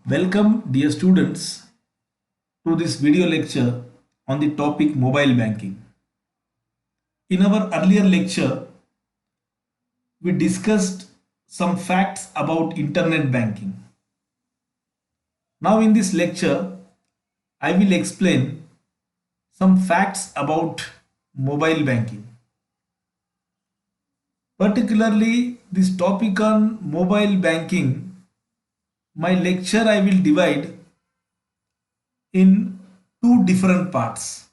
Welcome, dear students, to this video lecture on the topic mobile banking. In our earlier lecture, we discussed some facts about internet banking. Now, in this lecture, I will explain some facts about mobile banking. Particularly, this topic on mobile banking, my lecture I will divide in two different parts.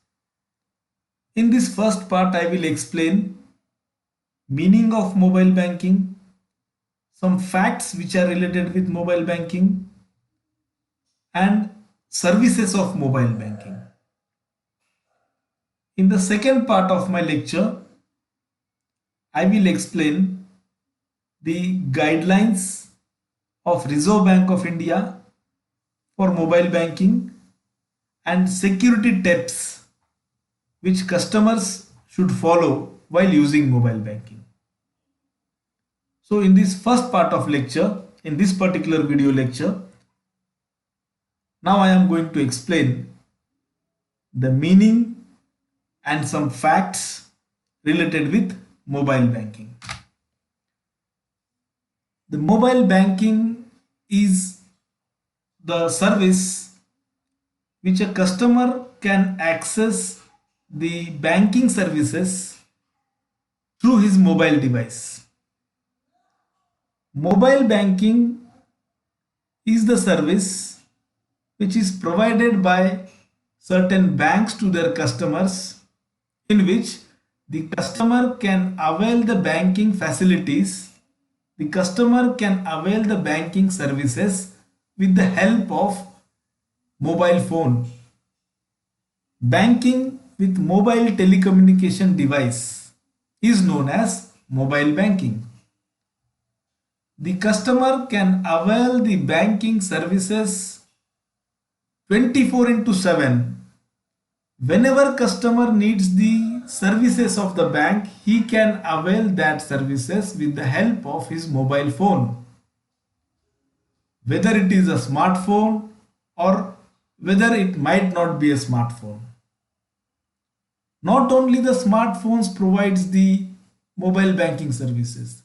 In this first part, I will explain meaning of mobile banking, some facts which are related with mobile banking, and services of mobile banking. In the second part of my lecture, I will explain the guidelines of Reserve Bank of India for mobile banking and security tips which customers should follow while using mobile banking. So in this first part of lecture, in this particular video lecture, now I am going to explain the meaning and some facts related with mobile banking. The mobile banking is the service which a customer can access the banking services through his mobile device. Mobile banking is the service which is provided by certain banks to their customers, in which the customer can avail the banking facilities, the customer can avail the banking services with the help of mobile phone. Banking with mobile telecommunication device is known as mobile banking. The customer can avail the banking services 24 into 7. Whenever customer needs the services of the bank, he can avail that services with the help of his mobile phone. Whether it is a smartphone or whether it might not be a smartphone. Not only the smartphones provides the mobile banking services.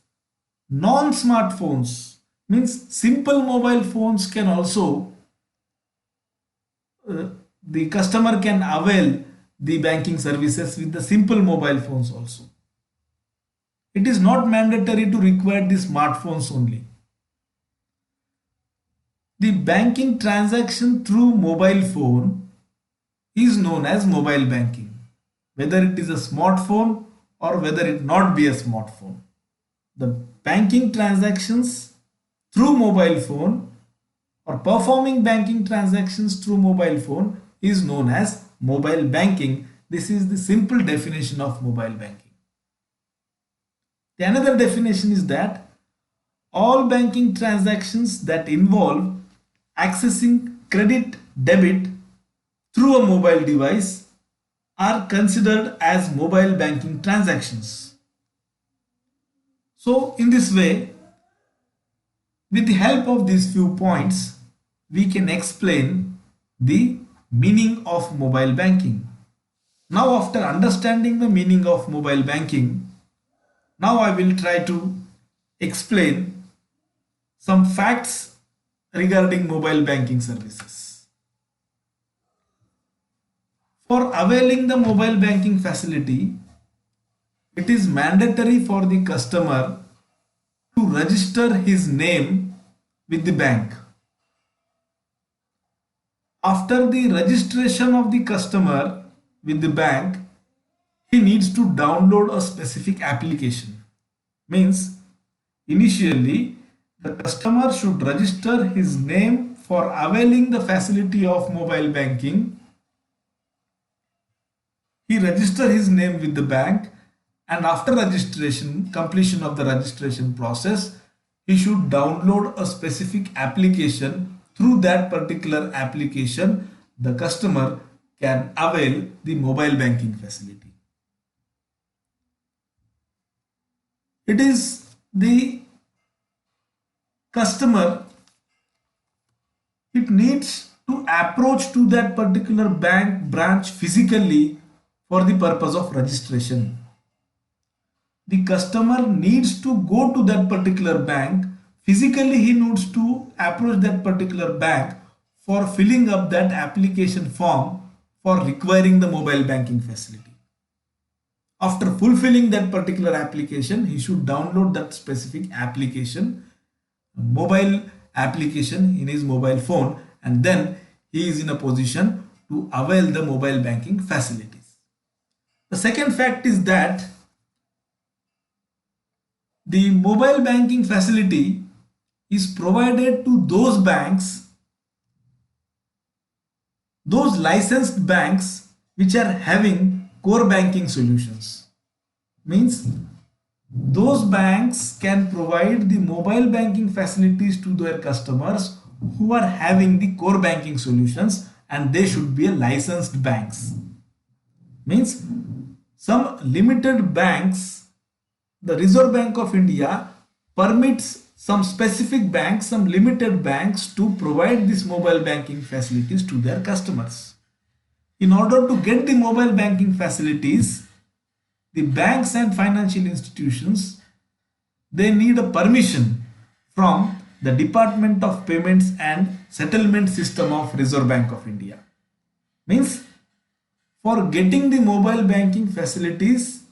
Non-smartphones means simple mobile phones can also the customer can avail the banking services with the simple mobile phones also. It is not mandatory to require the smartphones only. The banking transaction through mobile phone is known as mobile banking, whether it is a smartphone or whether it not be a smartphone. The banking transactions through mobile phone or performing banking transactions through mobile phone is known as mobile banking. This is the simple definition of mobile banking. The another definition is that all banking transactions that involve accessing credit debit through a mobile device are considered as mobile banking transactions. So in this way, with the help of these few points, we can explain the meaning of mobile banking. Now, after understanding the meaning of mobile banking, now I will try to explain some facts regarding mobile banking services. For availing the mobile banking facility, it is mandatory for the customer to register his name with the bank. After the registration of the customer with the bank, he needs to download a specific application. Means initially the customer should register his name for availing the facility of mobile banking. He register his name with the bank, and after registration, completion of the registration process, he should download a specific application. Through that particular application, the customer can avail the mobile banking facility. It is the customer it needs to approach to that particular bank branch physically for the purpose of registration. The customer needs to go to that particular bank physically. He needs to approach that particular bank for filling up that application form for requiring the mobile banking facility. After fulfilling that particular application, he should download that specific application, mobile application in his mobile phone, and then he is in a position to avail the mobile banking facilities. The second fact is that the mobile banking facility is provided to those banks, those licensed banks which are having core banking solutions. Means those banks can provide the mobile banking facilities to their customers who are having the core banking solutions, and they should be a licensed banks. Means some limited banks, the Reserve Bank of India permits some specific banks, some limited banks to provide these mobile banking facilities to their customers. In order to get the mobile banking facilities, the banks and financial institutions, they need a permission from the Department of Payments and Settlement System of Reserve Bank of India. Means for getting the mobile banking facilities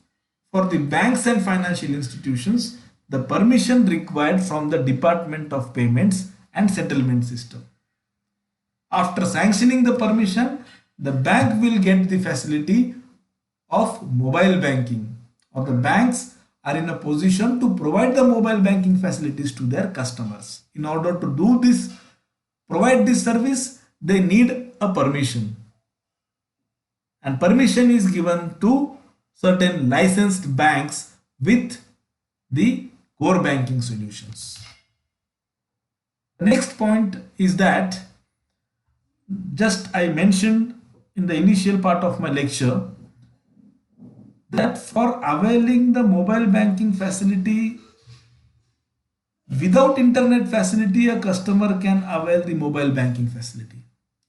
for the banks and financial institutions, the permission required from the Department of Payments and Settlement System. After sanctioning the permission, the bank will get the facility of mobile banking, or the banks are in a position to provide the mobile banking facilities to their customers. In order to do this, provide this service, they need a permission. And permission is given to certain licensed banks with the core banking solutions. The next point is that just I mentioned in the initial part of my lecture that for availing the mobile banking facility, without internet facility, a customer can avail the mobile banking facility.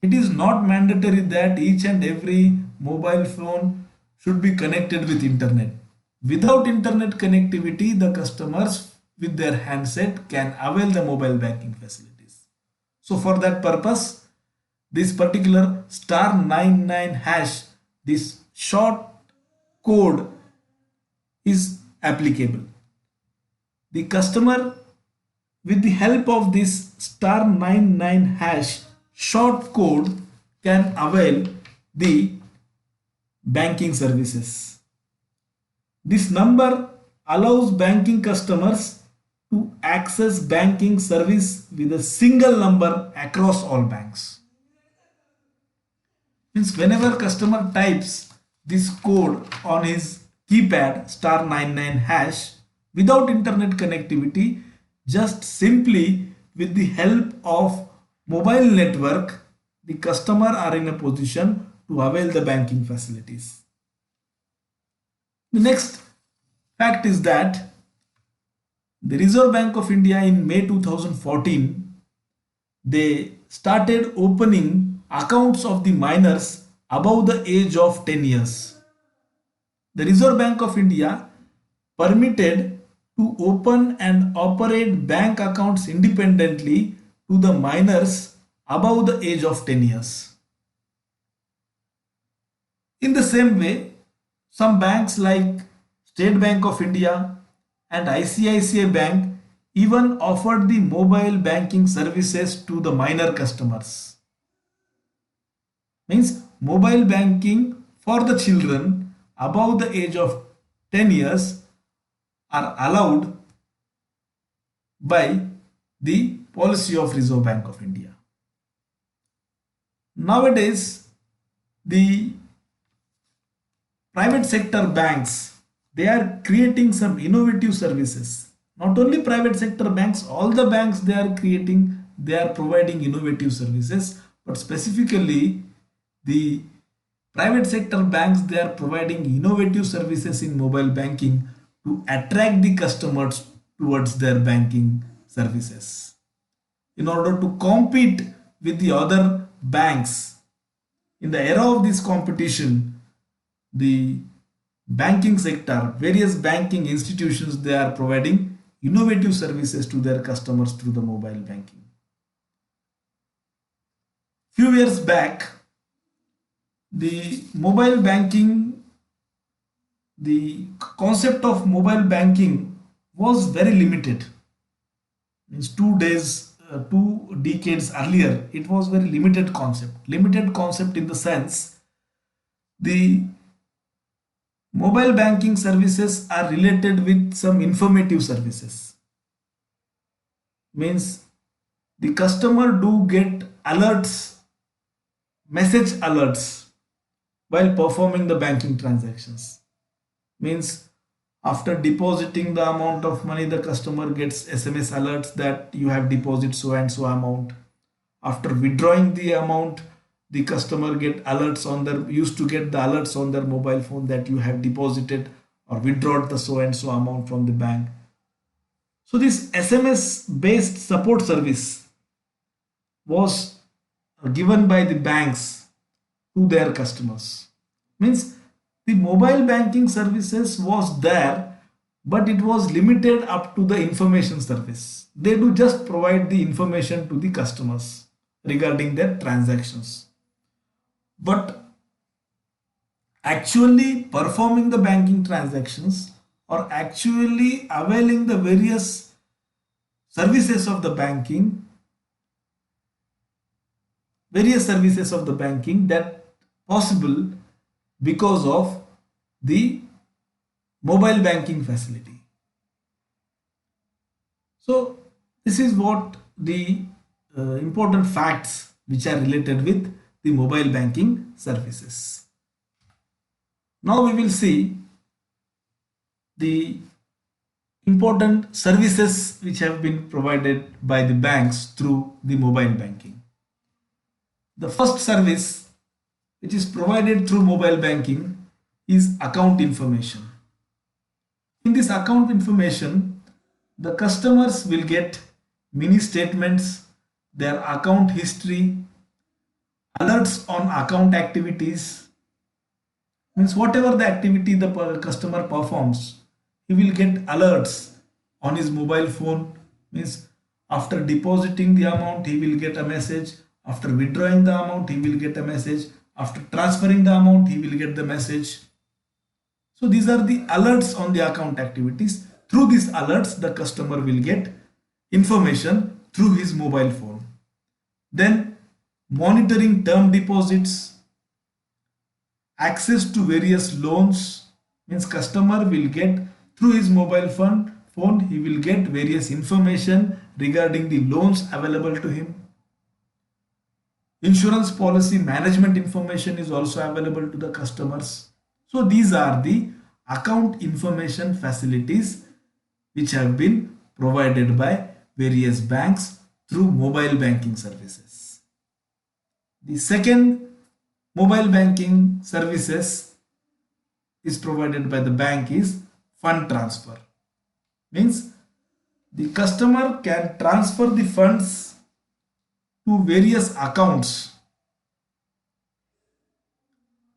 It is not mandatory that each and every mobile phone should be connected with internet. Without internet connectivity, the customers with their handset can avail the mobile banking facilities. So for that purpose, this particular *99#, this short code is applicable. The customer, with the help of this *99# short code, can avail the banking services. This number allows banking customers to access banking service with a single number across all banks. Means whenever customer types this code on his keypad *99# without internet connectivity, just simply with the help of mobile network, the customer are in a position to avail the banking facilities. The next fact is that the Reserve Bank of India in May 2014, they started opening accounts of the minors above the age of 10 years. The Reserve Bank of India permitted to open and operate bank accounts independently to the minors above the age of 10 years. In the same way, some banks like State Bank of India and ICICI Bank even offered the mobile banking services to the minor customers. Means mobile banking for the children above the age of 10 years are allowed by the policy of Reserve Bank of India. Nowadays, the private sector banks, they are creating some innovative services. Not only private sector banks, all the banks they are providing innovative services, but specifically the private sector banks, they are providing innovative services in mobile banking to attract the customers towards their banking services. In order to compete with the other banks. In the era of this competition, the banking sector, various banking institutions, they are providing innovative services to their customers through the mobile banking. Few years back, the mobile banking, the concept of mobile banking was very limited. Means 2 days, 2 decades earlier, it was very limited concept. Limited concept in the sense the mobile banking services are related with some informative services. Means the customer do get alerts, message alerts while performing the banking transactions. Means after depositing the amount of money, the customer gets SMS alerts that you have deposited so and so amount. After withdrawing the amount, the customer get alerts on their used to get the alerts on their mobile phone that you have deposited or withdrawn the so and so amount from the bank. So this SMS based support service was given by the banks to their customers. Means the mobile banking services was there, but it was limited up to the information service. They do just provide the information to the customers regarding their transactions. But actually performing the banking transactions or actually availing the various services of the banking, that possible because of the mobile banking facility. So this is what the important facts which are related with the mobile banking services. Now we will see the important services which have been provided by the banks through the mobile banking. The first service which is provided through mobile banking is account information. In this account information, the customers will get mini statements, their account history, alerts on account activities. Means whatever the activity the customer performs, he will get alerts on his mobile phone. Means after depositing the amount, he will get a message. After withdrawing the amount, he will get a message. After transferring the amount, he will get the message. So these are the alerts on the account activities. Through these alerts, the customer will get information through his mobile phone. Then monitoring term deposits, access to various loans. Means customer will get through his mobile phone, he will get various information regarding the loans available to him. Insurance policy management information is also available to the customers. So these are the account information facilities which have been provided by various banks through mobile banking services. The second mobile banking services is provided by the bank is fund transfer. Means the customer can transfer the funds to various accounts,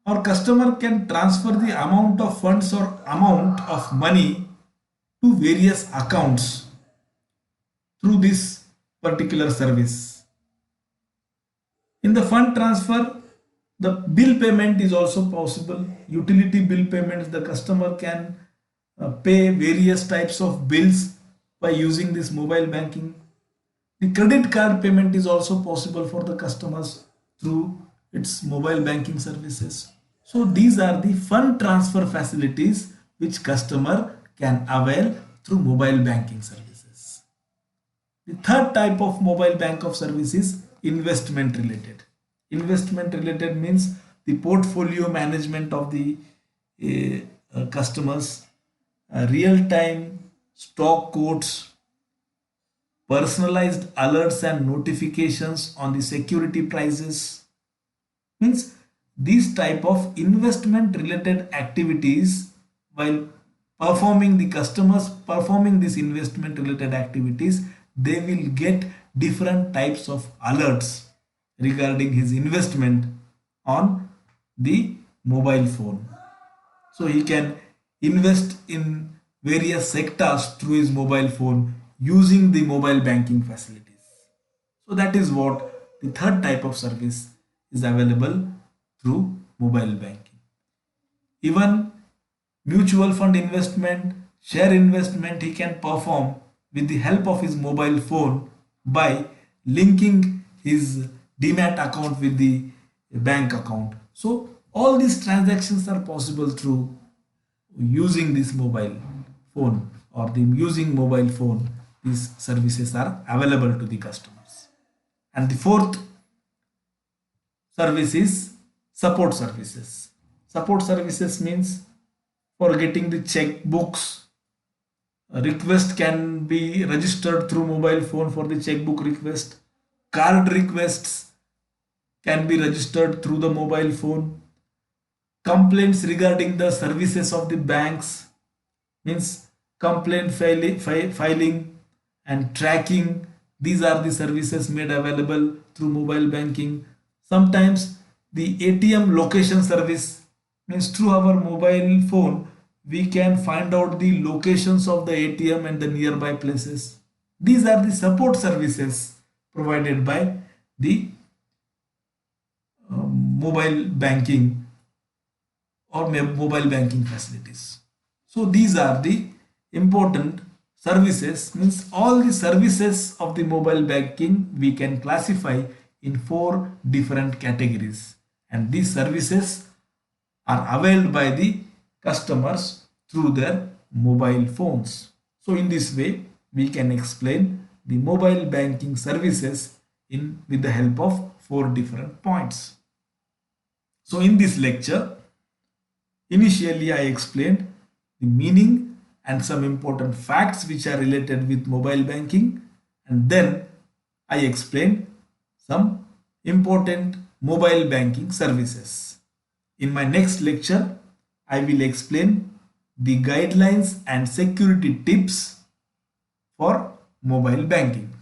or customer can transfer the amount of funds or amount of money to various accounts through this particular service. In the fund transfer, the bill payment is also possible. Utility bill payments, the customer can pay various types of bills by using this mobile banking. The credit card payment is also possible for the customers through its mobile banking services. So these are the fund transfer facilities which customer can avail through mobile banking services. The third type of mobile bank of service is investment related. Investment related means the portfolio management of the customers, real-time stock quotes, personalized alerts and notifications on the security prices. Means these type of investment related activities, while performing the customers performing these investment related activities, they will get different types of alerts regarding his investment on the mobile phone. So he can invest in various sectors through his mobile phone using the mobile banking facilities. So that is what the third type of service is available through mobile banking. Even mutual fund investment, share investment he can perform with the help of his mobile phone by linking his demat account with the bank account. So all these transactions are possible through using this mobile phone or the using mobile phone. These services are available to the customers. And the fourth service is support services. Support services means for getting the checkbooks. A request can be registered through mobile phone for the checkbook request. Card requests can be registered through the mobile phone. Complaints regarding the services of the banks means complaint filing and tracking. These are the services made available through mobile banking. Sometimes the ATM location service means through our mobile phone we can find out the locations of the ATM and the nearby places. These are the support services provided by the mobile banking or mobile banking facilities. So these are the important services, means all the services of the mobile banking we can classify in four different categories, and these services are availed by the customers through their mobile phones. So in this way we can explain the mobile banking services in with the help of four different points. So in this lecture, initially I explained the meaning and some important facts which are related with mobile banking, and then I explained some important mobile banking services. In my next lecture, I will explain the guidelines and security tips for mobile banking.